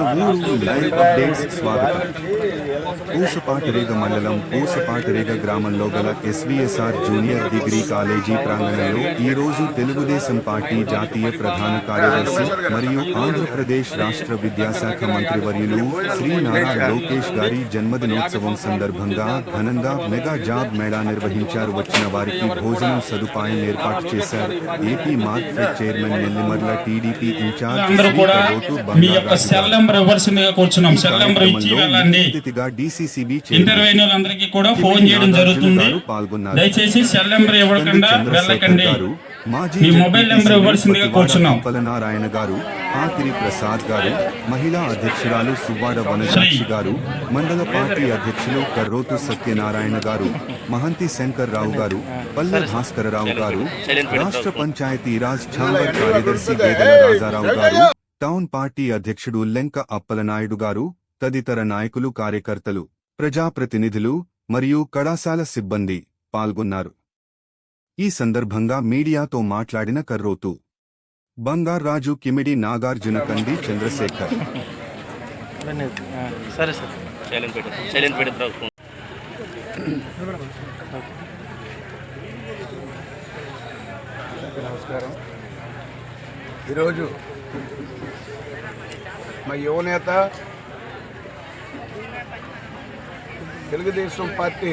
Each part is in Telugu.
ఊరు లైవ్ అప్డేట్స్ స్వాగతం. పూసపాటిరేగ మండలం పూసపాటిరేగ గ్రామంలో గల ఎస్వీఎస్ఆర్ జూనియర్ డిగ్రీ కాలేజీ ప్రాంగణంలో ఈ రోజు తెలుగుదేశం పార్టీ జాతీయ ప్రధాన కార్యదర్శి మరియు ఆంధ్రప్రదేశ్ రాష్ట్ర విద్యాశాఖ మంత్రివర్యులు శ్రీ నారా లోకేష్ గారి జన్మదినోత్సవం సందర్భంగా ఘనంగా మెగా జాబ్ మేళా నిర్వహించారు. వచ్చిన వారికి భోజనం సదుపాయం ఏర్పాటు చేశారు. AP market chairman Nellimarla TDP incharge ఇంటర్వ్యూలందరికీ కూడా ఫోన్ చేయడం జరుగుతుంది. దయచేసి సెల్ నెంబర్ ఇవ్వకుండా వెళ్ళకండి. మీ మొబైల్ నెంబర్ ఇవ్వాల్సిందిగా కోరుచున్నాం. నారాయణ గారు, ఆకిరి ప్రసాద్ గారు, మహిళా అధ్యక్షురాలు సువ్వాడ వనజాక్షి గారు, మండల పార్టీ అధ్యక్షులు కర్రోతు సత్యనారాయణ గారు, మహంతి శంకర్ రావు గారు, పల్లె భాస్కరరావు గారు, రాష్ట్ర పంచాయతీరాజ్ ఛాంబర్ కార్యదర్శి వేదల రాజారావు గారు, టౌన్ పార్టీ అధ్యక్షుడు లెంక అప్పలనాయుడు గారు తదితర నాయకులు, కార్యకర్తలు, ప్రజాప్రతినిధులు మరియు కళాశాల సిబ్బంది పాల్గొన్నారు. ఈ సందర్భంగా మీడియాతో మాట్లాడిన కర్రోతు బంగార్రాజు, కిమిడి నాగార్జున, కంది చంద్రశేఖర్. నమస్కారం. ఈరోజు మా యువనేత తెలుగుదేశం పార్టీ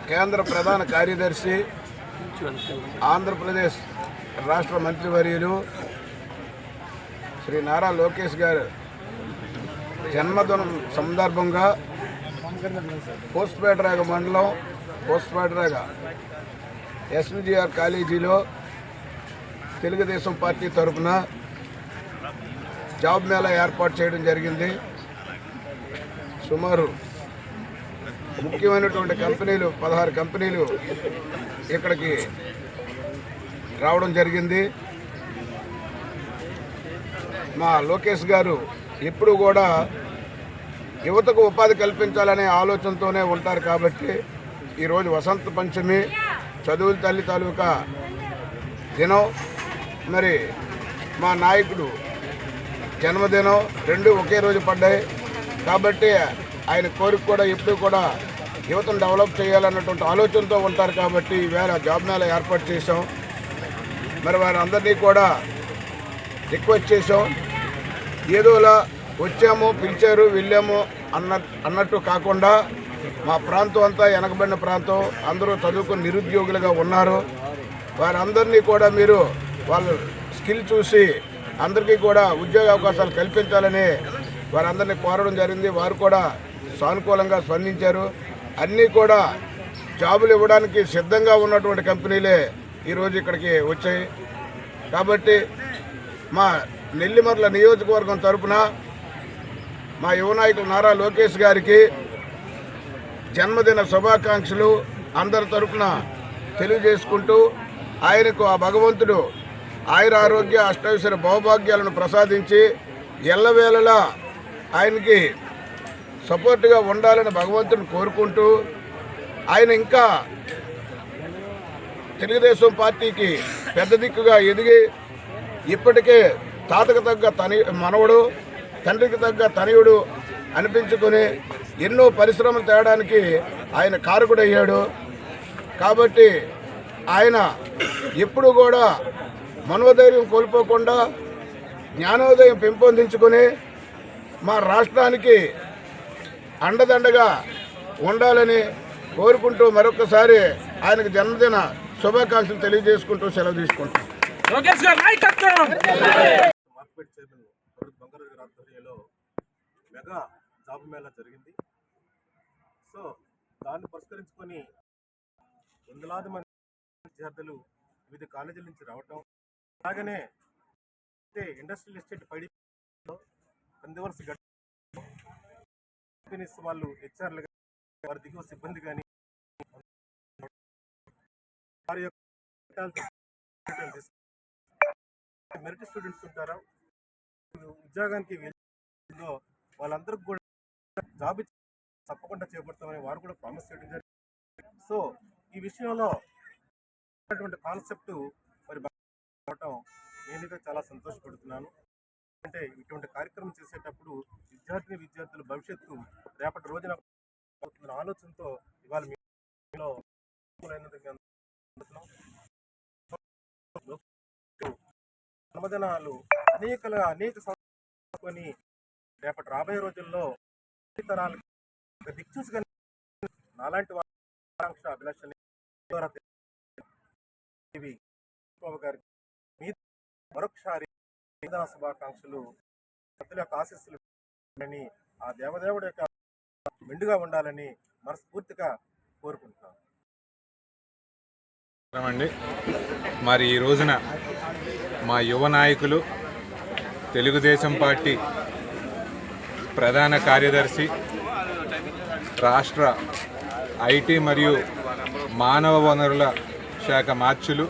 కేంద్ర ప్రధాన కార్యదర్శి, ఆంధ్రప్రదేశ్ రాష్ట్ర మంత్రివర్యులు శ్రీ నారా లోకేష్ గారు జన్మదినం సందర్భంగా పోస్ట్పేటరాగ మండలం పోస్ట్పేటరాగ ఎస్విజిఆర్ కాలేజీలో తెలుగుదేశం పార్టీ తరఫున జాబ్ మేళా ఏర్పాటు చేయడం జరిగింది. సుమారు ముఖ్యమైనటువంటి కంపెనీలు 16 కంపెనీలు ఇక్కడికి రావడం జరిగింది. మా లోకేష్ గారు ఎప్పుడు కూడా యువతకు ఉపాధి కల్పించాలనే ఆలోచనతోనే ఉంటారు. కాబట్టి ఈరోజు వసంత పంచమి, చదువుల తల్లి తాలూకా దినం, మరి మా నాయకుడు జన్మదినం రెండు ఒకే రోజు పడ్డాయి. కాబట్టి ఆయన కోరిక కూడా ఎప్పుడు కూడా యువతను డెవలప్ చేయాలన్నటువంటి ఆలోచనతో ఉంటారు. కాబట్టి ఈవేళ జాబ్ మేళా ఏర్పాటు చేశాం. మరి వారందరినీ కూడా రిక్వెస్ట్ చేశాం. ఏదోలా వచ్చాము, పిలిచారు, వెళ్ళాము అన్నట్టు కాకుండా మా ప్రాంతం అంతా వెనకబడిన ప్రాంతం, అందరూ చదువుకుని నిరుద్యోగులుగా ఉన్నారు. వారందరినీ కూడా మీరు వాళ్ళ స్కిల్ చూసి అందరికీ కూడా ఉద్యోగ అవకాశాలు కల్పించాలని వారందరినీ కోరడం జరిగింది. వారు కూడా సానుకూలంగా స్పందించారు. అన్నీ కూడా జాబులు ఇవ్వడానికి సిద్ధంగా ఉన్నటువంటి కంపెనీలే ఈరోజు ఇక్కడికి వచ్చాయి. కాబట్టి మా నెల్లిమర్ల నియోజకవర్గం తరఫున మా యువ నాయకులు నారా లోకేష్ గారికి జన్మదిన శుభాకాంక్షలు అందరి తరఫున తెలియజేసుకుంటూ, ఆయనకు ఆ భగవంతుడు ఆయుర ఆరోగ్య అష్టైశ్వర్య భౌభాగ్యాలను ప్రసాదించి ఎల్లవేళలా ఆయనకి సపోర్టుగా ఉండాలని భగవంతుని కోరుకుంటూ, ఆయన ఇంకా తెలుగుదేశం పార్టీకి పెద్ద దిక్కుగా ఎదిగి ఇప్పటికే తాతకు తగ్గ మనవడు, తండ్రికి తగ్గ తనయుడు అనిపించుకొని ఎన్నో పరిశ్రమలు తేయడానికి ఆయన కారకుడయ్యాడు. కాబట్టి ఆయన ఎప్పుడు కూడా మనోధైర్యం కోల్పోకుండా జ్ఞానోదయం పెంపొందించుకొని మా రాష్ట్రానికి అండదండగా ఉండాలని కోరుకుంటూ మరొకసారి ఆయనకు జన్మదిన శుభాకాంక్షలు తెలియజేసుకుంటూ సెలవు తీసుకుంటాం. మార్కెట్ చైర్మన్ బంగారు గారి ఆధ్వర్యంలో మెగా జాబ్ మేళా జరిగింది. సో దాన్ని పురస్కరించుకొని వందలాది మంది విద్యార్థులు వివిధ కాలేజీల నుంచి రావటం, అలాగనే ఇండస్ట్రియల్ ఎస్టేట్ పైడి కందివలస కంపెనీస్ వాళ్ళు హెచ్ఆర్లు వారి దిగువ సిబ్బంది కానీ వారి యొక్క మెరిట్ స్టూడెంట్స్ ఉంటారా ఉద్యోగానికి వాళ్ళందరికీ కూడా జాబ్ తప్పకుండా చేపడతామని వారు కూడా ప్రామిస్ చేయడం జరిగింది. సో ఈ విషయంలో కాన్సెప్ట్ మరి నేనైతే చాలా సంతోషపడుతున్నాను. అంటే ఇటువంటి కార్యక్రమం చేసేటప్పుడు విద్యార్థుల భవిష్యత్తు రేపటి రోజున అవుతుందన్న ఆలోచనతో ఇవాళ మీలో జన్మదినాలు అనేక సంస్కృని రేపటి రాబోయే రోజుల్లో తరాలకు దిక్చూసిగా నాలాంటి ఆకాంక్ష అభిలాషని గారికి మీ మరొకసారి శుభాకాంక్షలు, పెద్దల యొక్క ఆశీస్సులు అని ఆ దేవదేవుడి యొక్క మెండుగా ఉండాలని మనస్ఫూర్తిగా కోరుకుంటున్నాను. అండి మరి ఈ రోజున మా యువ నాయకులు తెలుగుదేశం పార్టీ ప్రధాన కార్యదర్శి రాష్ట్ర ఐటీ మరియు మానవ వనరుల శాఖ మార్చులు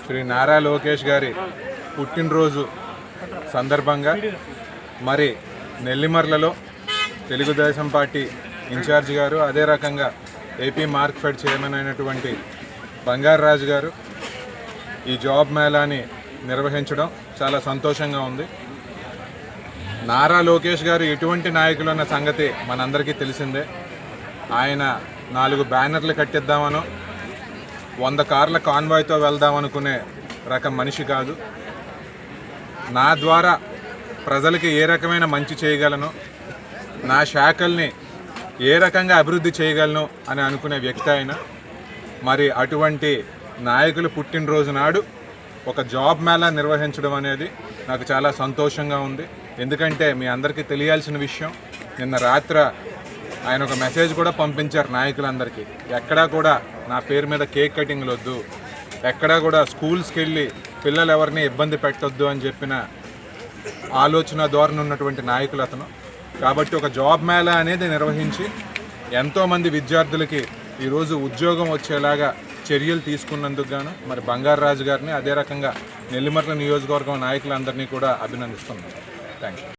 శ్రీ నారా లోకేష్ గారి పుట్టినరోజు సందర్భంగా మరి నెల్లిమర్లలో తెలుగుదేశం పార్టీ ఇన్ఛార్జ్ గారు, అదే రకంగా ఏపీ మార్క్ఫెడ్ చైర్మన్ అయినటువంటి బంగారాజు గారు ఈ జాబ్ మేళాని నిర్వహించడం చాలా సంతోషంగా ఉంది. నారా లోకేష్ గారు ఎటువంటి నాయకులు అన్న సంగతి మనందరికీ తెలిసిందే. ఆయన 4 బ్యానర్లు కట్టిద్దామనో 100 కార్ల కాన్వాయ్తో వెళ్దామనుకునే రకం మనిషి కాదు. నా ద్వారా ప్రజలకి ఏ రకమైన మంచి చేయగలను, నా శాఖల్ని ఏ రకంగా అభివృద్ధి చేయగలను అని అనుకునే వ్యక్తి ఆయన. మరి అటువంటి నాయకులు పుట్టినరోజు నాడు ఒక జాబ్ మేళా నిర్వహించడం అనేది నాకు చాలా సంతోషంగా ఉంది. ఎందుకంటే మీ అందరికీ తెలియాల్సిన విషయం, నిన్న రాత్రి ఆయన ఒక మెసేజ్ కూడా పంపించారు నాయకులందరికీ. ఎక్కడా కూడా నా పేరు మీద కేక్ కటింగ్లు వద్దు, ఎక్కడా కూడా స్కూల్స్కి వెళ్ళి పిల్లలు ఎవరిని ఇబ్బంది పెట్టొద్దు అని చెప్పిన ఆలోచన ధోరణి ఉన్నటువంటి నాయకులు అతను. కాబట్టి ఒక జాబ్ మేళా అనేది నిర్వహించి ఎంతోమంది విద్యార్థులకి ఈరోజు ఉద్యోగం వచ్చేలాగా చర్యలు తీసుకున్నందుకు గాను మరి బంగారాజు గారిని, అదే రకంగా నెల్లిమర్ల నియోజకవర్గం నాయకులందరినీ కూడా అభినందిస్తున్నాను. Thank you.